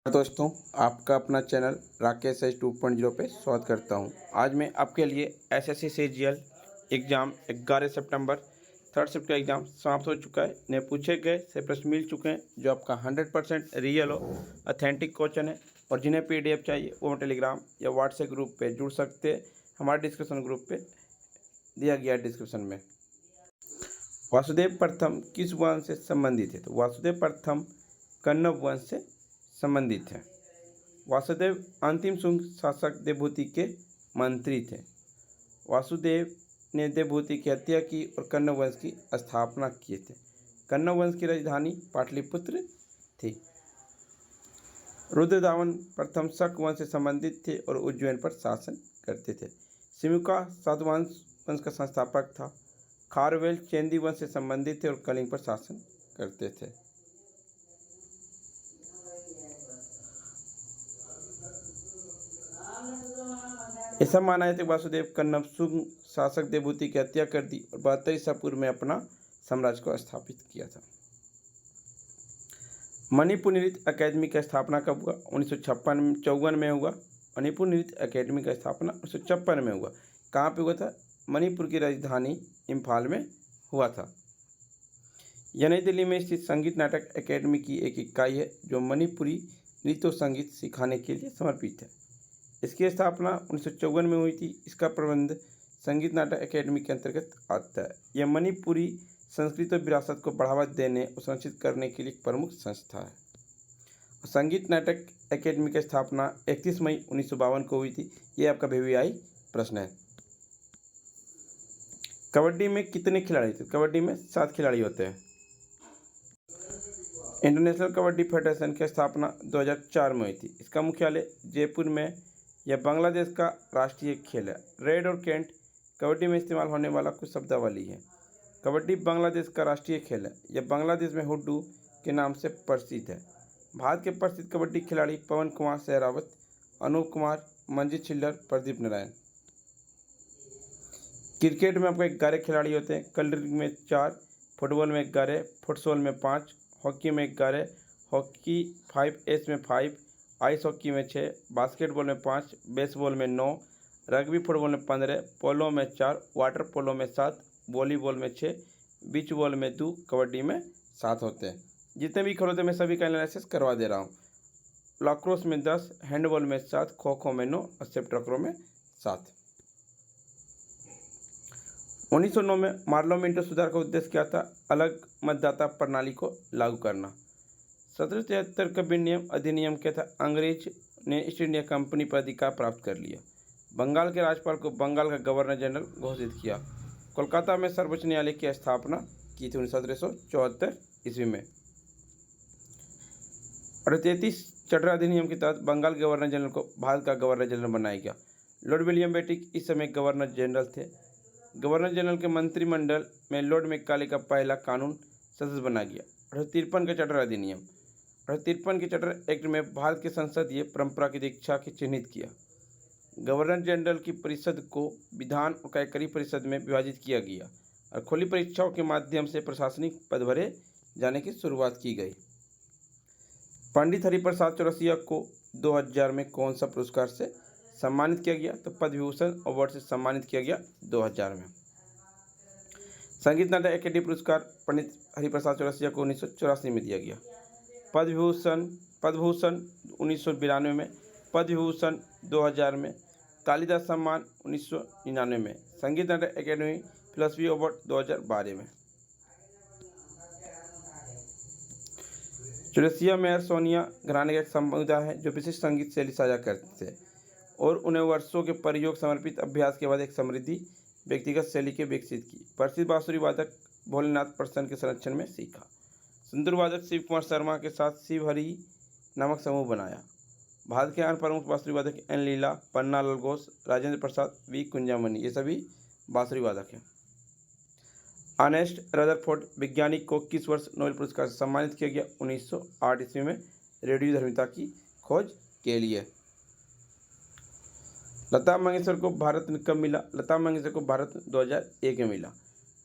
दोस्तों, आपका अपना चैनल राकेश एच 2.0 पे स्वागत करता हूं। आज मैं आपके लिए एसएससी सीजीएल एग्ज़ाम 11 सितंबर थर्ड शिफ्ट का एग्ज़ाम समाप्त हो चुका है। ने पूछे गए से प्रश्न मिल चुके हैं जो आपका 100% रियल हो, ऑथेंटिक क्वेश्चन है। और जिन्हें पीडीएफ चाहिए वो टेलीग्राम या व्हाट्सएप ग्रुप पे जुड़ सकते हैं। हमारे डिस्क्रिप्शन ग्रुप पे दिया गया है डिस्क्रिप्शन में। वासुदेव प्रथम किस वंश से संबंधित है? तो वासुदेव प्रथम कण्व वंश से संबंधित है। वासुदेव अंतिम शुंग शासक देवभूति के मंत्री थे। वासुदेव ने देवभूति की हत्या की और कण्व वंश की स्थापना किए थे। कण्व वंश की राजधानी पाटलिपुत्र थी। रुद्रदामन प्रथम शक वंश से संबंधित थे और उज्जैन पर शासन करते थे। सिमुका सातवाहन वंश का संस्थापक था। खारवेल चेंदी वंश से संबंधित थे और कलिंग पर शासन करते थे। ऐसा माना है कि वासुदेव कण्व शुंग शासक देवभूति की हत्या कर दी और 72 ईसा पूर्व में अपना साम्राज्य को स्थापित किया था। मणिपुर नृत्य अकेडमी की स्थापना कब हुआ? 1954 में हुआ। मणिपुर नृत्य अकेडमी की स्थापना 1956 में हुआ। कहाँ पे हुआ था? मणिपुर की राजधानी इम्फाल में हुआ था। यह नई दिल्ली में स्थित संगीत नाटक अकेडमी की एक इकाई है जो मणिपुरी नृत्य और संगीत सिखाने के लिए समर्पित है। इसकी स्थापना 1954 में हुई थी। इसका प्रबंध संगीत नाटक अकेडमी के अंतर्गत आता है। यह मणिपुरी संस्कृति और विरासत को बढ़ावा देने और संरक्षित करने के लिए एक प्रमुख संस्था है। संगीत नाटक अकेडमी की स्थापना 31 मई 1952 को हुई थी। ये आपका VVI प्रश्न है। कबड्डी में कितने खिलाड़ी थे? कबड्डी में 7 खिलाड़ी होते हैं। इंटरनेशनल कबड्डी फेडरेशन की स्थापना 2004 में हुई थी। इसका मुख्यालय जयपुर में। यह बांग्लादेश का राष्ट्रीय खेल है। रेड और केंट कबड्डी में इस्तेमाल होने वाला कुछ शब्दावली है। कबड्डी बांग्लादेश का राष्ट्रीय खेल है। यह बांग्लादेश में हुड्डू के नाम से प्रसिद्ध है। भारत के प्रसिद्ध कबड्डी खिलाड़ी पवन कुमार सहरावत, अनूप कुमार, मंजीत छिल्लर, प्रदीप नारायण। क्रिकेट में आपको 11 खिलाड़ी होते हैं। कर्लिंग में 4, फुटबॉल में 11, फुटसॉल में 5, हॉकी में 11, हॉकी 5S में 5, आइस हॉकी में 6, बास्केटबॉल में 5, बेसबॉल में 9, रग्बी फुटबॉल में 15, पोलो में 4, वाटर पोलो में 7, वॉलीबॉल में 6, बीच बॉल में 2, कबड्डी में 7 होते हैं। जितने भी खेल होते हैं मैं सभी का एनालिसिस करवा दे रहा हूँ। लैक्रोस में 10, हैंडबॉल में 7, खो खो में 9 और सेप्टेक्रो में 7। 1909 में मार्लो मिंटो सुधार का उद्देश्य क्या था? अलग मतदाता प्रणाली को लागू करना। 1773 का विनियम अधिनियम क्या था? अंग्रेज ने ईस्ट इंडिया कंपनी पर अधिकार प्राप्त कर लिया। बंगाल के राज्यपाल को बंगाल का गवर्नर जनरल घोषित किया। कोलकाता में सर्वोच्च न्यायालय की स्थापना की थी 1774 ईस्वी में। 38 चटरा अधिनियम के तहत बंगाल गवर्नर जनरल को भारत का गवर्नर जनरल बनाया गया। लॉर्ड विलियम बेटिक इस समय गवर्नर जनरल थे। गवर्नर जनरल के मंत्रिमंडल में लॉर्ड मैकाले का पहला कानून सदस्य बनाया गया। 1853 का चटर अधिनियम। 1853 के चटर एक्ट में भारत की संसदीय परंपरा की दीक्षा की चिन्हित किया। गवर्नर जनरल की परिषद को विधान और कार्यकारी परिषद में विभाजित किया गया और खुली परीक्षाओं के माध्यम से प्रशासनिक पद भरे जाने की शुरुआत की गई। पंडित हरिप्रसाद चौरसिया को 2000 में कौन सा पुरस्कार से सम्मानित किया गया? तो पद्म विभूषण अवार्ड से सम्मानित किया गया 2000 में। संगीत नाटक अकेडमी पुरस्कार पंडित हरिप्रसाद चौरसिया को 1984 में दिया गया। पद्मभूषण 1992 में, पद्म विभूषण 2000 में, कालिदास सम्मान 1999 में, संगीत नाटक अकेडमी फिलोसफी अवार्ड 2012 में। चौरसिया मेयर सोनिया घराने का एक समुदाय है जो विशिष्ट संगीत शैली साझा करते थे और उन्हें वर्षों के प्रयोग समर्पित अभ्यास के बाद एक समृद्धि व्यक्तिगत शैली के विकसित की। प्रसिद्ध बांसुरी वादक भोलेनाथ प्रसन्न के संरक्षण में सीखा। संतूर वादक शिव कुमार शर्मा के साथ शिव हरि नामक समूह बनाया। भारत के अन्य प्रमुख बांसुरी वादक एन लीला, पन्ना लाल घोष, राजेंद्र प्रसाद, वी कुंजामणि, ये सभी बांसुरी वादक हैं। अर्नेस्ट रदरफोर्ड वैज्ञानिक को किस वर्ष नोबेल पुरस्कार से सम्मानित किया गया? 1908 ईस्वी में रेडियोधर्मिता की खोज के लिए। लता मंगेशकर को भारत रत्न कब मिला? लता मंगेशकर को भारत रत्न 2001 में मिला।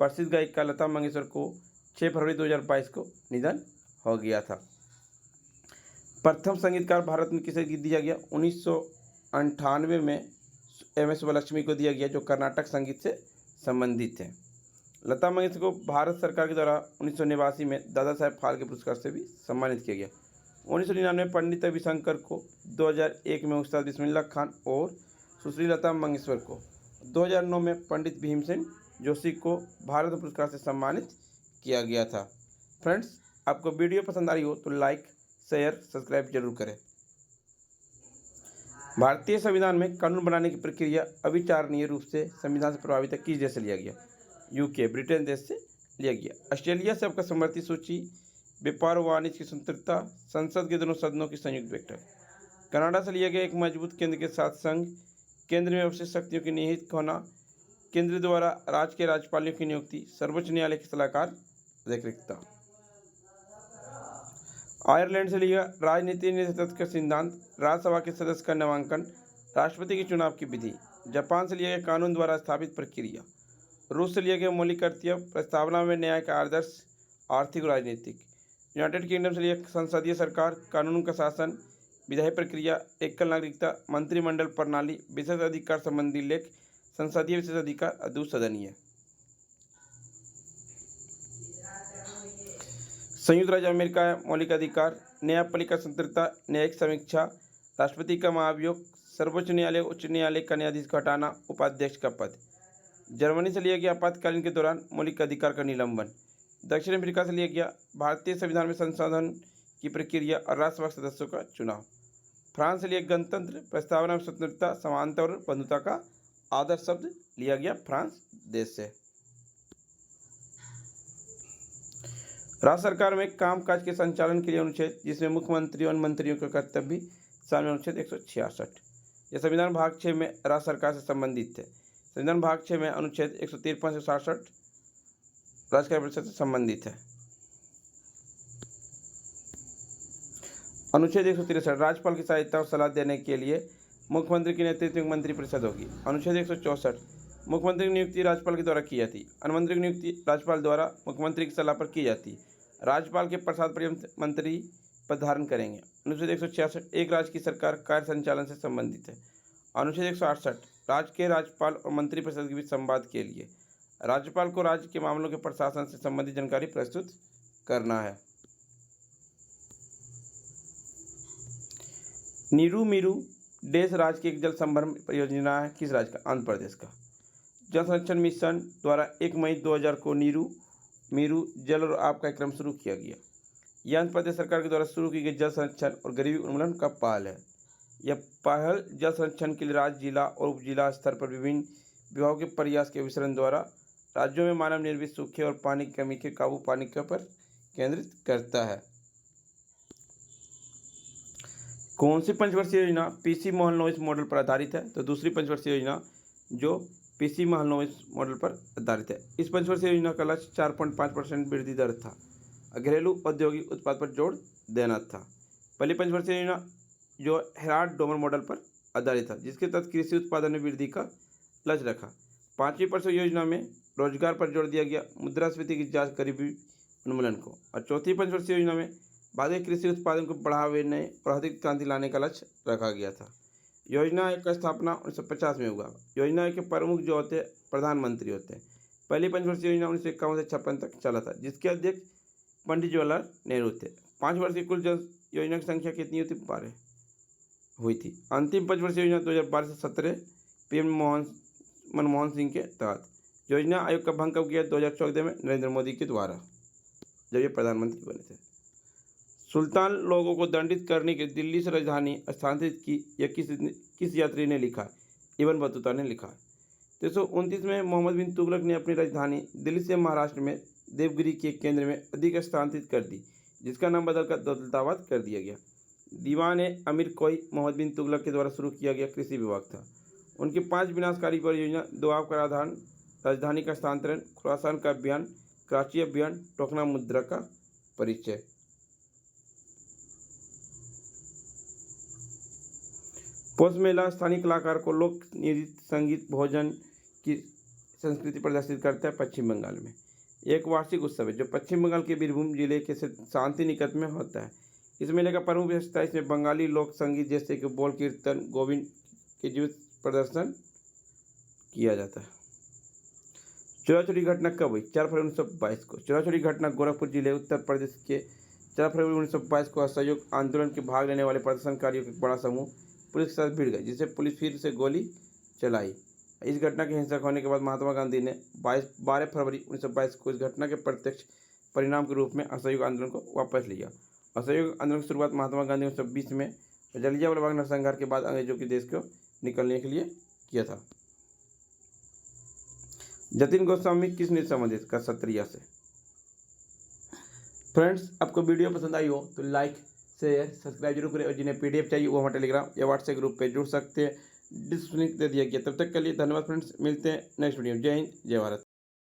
प्रसिद्ध गायिका लता मंगेशकर को 6 फरवरी 2022 को निधन हो गया था। प्रथम संगीतकार भारत में किसे दिया गया? 1998 में एम.एस. सुब्बलक्ष्मी को दिया गया, जो कर्नाटक संगीत से संबंधित है। लता मंगेशकर को भारत सरकार के द्वारा 1989 में दादा साहेब फाल्के पुरस्कार से भी सम्मानित किया गया। 1999 में पंडित रविशंकर को, 2001 में उस्ताद बिस्मिल्लाह खान और सुश्री लता मंगेशकर को, 2009 में पंडित भीमसेन जोशी को भारत पुरस्कार से सम्मानित किया गया था। फ्रेंड्स, आपको वीडियो पसंद आई हो तो लाइक, शेयर, सब्सक्राइब जरूर करें। भारतीय संविधान में कानून बनाने की प्रक्रिया अविचारणीय रूप से संविधान से प्रभावित है किस देश से लिया गया? यूके, ब्रिटेन देश से लिया गया। ऑस्ट्रेलिया से आपका समवर्ती सूची, व्यापार व वाणिज्य की स्वतंत्रता, संसद के दोनों सदनों की संयुक्त बैठक। कनाडा से लिया गया एक मजबूत केंद्र के साथ संघ, केंद्र में अवशिष्ट शक्तियों की निहित होना, केंद्र द्वारा राज्य के राज्यपालों की नियुक्ति, सर्वोच्च न्यायालय के सलाहकार अधिकृतता। आयरलैंड से लिया राजनीति नेतृत्व का सिद्धांत, राज्यसभा के सदस्य का नामांकन, राष्ट्रपति के चुनाव की विधि। जापान से लिया गया कानून द्वारा स्थापित प्रक्रिया। रूस से लिया गया मौलिक कर्तव्य, प्रस्तावना में न्याय का आदर्श, आर्थिक और राजनीतिक। यूनाइटेड किंगडम से लिया संसदीय सरकार, कानून का शासन, विधायी प्रक्रिया, एकल नागरिकता, मंत्रिमंडल प्रणाली, विशेष अधिकार संबंधी लेख, संसदीय विशेष अधिकार, अधोसदनीय। संयुक्त राज्य अमेरिका मौलिक अधिकार, न्यायपालिका स्वतंत्रता, न्यायिक समीक्षा, राष्ट्रपति का महाभियोग, सर्वोच्च न्यायालय उच्च न्यायालय का न्यायाधीश को हटाना, उपाध्यक्ष का पद। जर्मनी से लिया गया आपातकालीन के दौरान मौलिक अधिकार का निलंबन। दक्षिण अफ्रीका से लिया गया भारतीय संविधान में संशोधन की प्रक्रिया और राज्यसभा सदस्यों का चुनाव। फ्रांस से लिया गणतंत्र, प्रस्तावना में स्वतंत्रता, समानता और बंधुता का आदर्श शब्द लिया गया फ्रांस देश से। राज्य सरकार में कामकाज के संचालन के लिए अनुच्छेद, जिसमें मुख्यमंत्री और मंत्रियों का कर्तव्य शामिल, अनुच्छेद 166। यह संविधान भाग 6 में राज्य सरकार से संबंधित है। संविधान भाग 6 में अनुच्छेद 153 से 67 राज्य कार्यपरिषद से संबंधित है। अनुच्छेद 163 राज्यपाल की सहायता और सलाह देने के लिए मुख्यमंत्री के नेतृत्व में मंत्रिपरिषद होगी। अनुच्छेद 164 मुख्यमंत्री की नियुक्ति राज्यपाल के द्वारा की जाती है। अनुमंत्री की नियुक्ति राज्यपाल द्वारा मुख्यमंत्री की सलाह पर की जाती है। राज्यपाल के प्रसाद पर्यंत मंत्री पद धारण करेंगे। अनुच्छेद 166 एक राज्य की सरकार कार्य संचालन से संबंधित है। अनुच्छेद 168 राज्य के राज्यपाल और मंत्रिपरिषद के बीच संवाद के लिए राज्यपाल को राज्य के मामलों के प्रशासन से संबंधित जानकारी प्रस्तुत करना है। नीरू मीरू देश राज्य की एक जल संभरण परियोजना है। किस राज्य का? आंध्र प्रदेश का। जल संरक्षण मिशन द्वारा 1 मई 2000 को नीरू मीरू जल और आब कार्यक्रम शुरू किया गया। यह आंध्र प्रदेश सरकार के द्वारा शुरू की गई जल संरक्षण और गरीबी उन्मूलन का पहल है। यह पहल जल संरक्षण के लिए राज्य, जिला और उप जिला स्तर पर विभिन्न विभागों के प्रयास के विस्तरण द्वारा राज्यों में मानव निर्मित सूखे और पानी की कमी के काबू पाने के पर केंद्रित करता है। कौन सी पंचवर्षीय योजना पीसी महलनोबिस मॉडल पर आधारित है? तो दूसरी पंचवर्षीय योजना जो पीसी महलनोबिस मॉडल पर आधारित है। इस पंचवर्षीय योजना का लक्ष्य 4.5% वृद्धि दर था। घरेलू औद्योगिक उत्पाद पर जोर देना था। पहली पंचवर्षीय योजना जो हेराल्ड डोमर मॉडल पर आधारित था, जिसके तहत कृषि उत्पादन में वृद्धि का लक्ष्य रखा। पांचवी पंचवर्षीय योजना में रोजगार पर जोर दिया गया, मुद्रास्फीति की जांच, गरीबी उन्मूलन को। और चौथी पंचवर्षीय योजना में भारतीय कृषि उत्पादन को बढ़ावा देने और अधिक क्रांति लाने का लक्ष्य रखा गया था। योजना आयोग का स्थापना 1950 में हुआ। योजना आयोग के प्रमुख जो होते हैं प्रधानमंत्री होते हैं। पहली पंचवर्षीय योजना 1951 से 56 तक चला था, जिसके अध्यक्ष पंडित जवाहरलाल नेहरू थे। 5 वर्ष की कुल जल योजना की संख्या कितनी हुई थी? 12 हुई थी। अंतिम पंचवर्षीय योजना 2012 से 17 पीएम मनमोहन सिंह के तहत। योजना आयोग का भंग कब किया? 2014 में नरेंद्र मोदी के द्वारा, जब ये प्रधानमंत्री बने थे। सुल्तान लोगों को दंडित करने के दिल्ली से राजधानी स्थानांतरित की, यह किस यात्री ने लिखा? इब्न बतूता ने लिखा। 329 में मोहम्मद बिन तुगलक ने अपनी राजधानी दिल्ली से महाराष्ट्र में देवगिरी के केंद्र में अधिक स्थानांतरित कर दी, जिसका नाम बदलकर दौलताबाद कर दिया गया। दीवान अमीर कोई मोहम्मद बिन तुगलक के द्वारा शुरू किया गया कृषि विभाग था। उनकी 5 विनाशकारी परियोजना दोआब का आधान, राजधानी का स्थानांतरण, खुरासान का अभियान, कराची अभियान, टोकना मुद्रा का परिचय। पौष मेला स्थानीय कलाकार को लोक नृत्य, संगीत, भोजन की संस्कृति प्रदर्शित करता है पश्चिम बंगाल में। एक वार्षिक उत्सव है जो पश्चिम बंगाल के बीरभूम जिले के शांति निकेतन में होता है। इस मेले का प्रमुख विशेषता इसमें बंगाली लोक संगीत जैसे कि बोल कीर्तन गोविंद के जुट प्रदर्शन किया जाता है। चोरा चोरी घटना कब हुई? 4 फरवरी 1922 को। चोरा चोरी घटना गोरखपुर जिले उत्तर प्रदेश के 4 फरवरी 1922 को असहयोग आंदोलन के भाग लेने वाले प्रदर्शनकारियों का एक बड़ा समूह पुलिस के साथ भिड़ गए, जिससे पुलिस फिर से गोली चलाई। इस घटना के हिंसक होने के बाद महात्मा गांधी ने 12 फरवरी 1922 को इस घटना के प्रत्यक्ष परिणाम के रूप में असहयोग आंदोलन को वापस लिया। असहयोग आंदोलन की शुरुआत महात्मा गांधी 1920 में जलियांवाला बाग नरसंहार के बाद अंग्रेजों के देश को निकलने के लिए किया था। जतिन गोस्वामी किस न्यूज संबंधित का सत्रिया से? फ्रेंड्स, आपको वीडियो पसंद आई हो तो लाइक शेयर सब्सक्राइब जरूर करें और जिन्हें पीडीएफ चाहिए वो हमारे टेलीग्राम या व्हाट्सएप ग्रुप पे जुड़ सकते हैं। डिस्क्रिप्शन दे दिया गया। तब तक के लिए धन्यवाद फ्रेंड्स, मिलते हैं नेक्स्ट वीडियो। जय हिंद, जय भारत।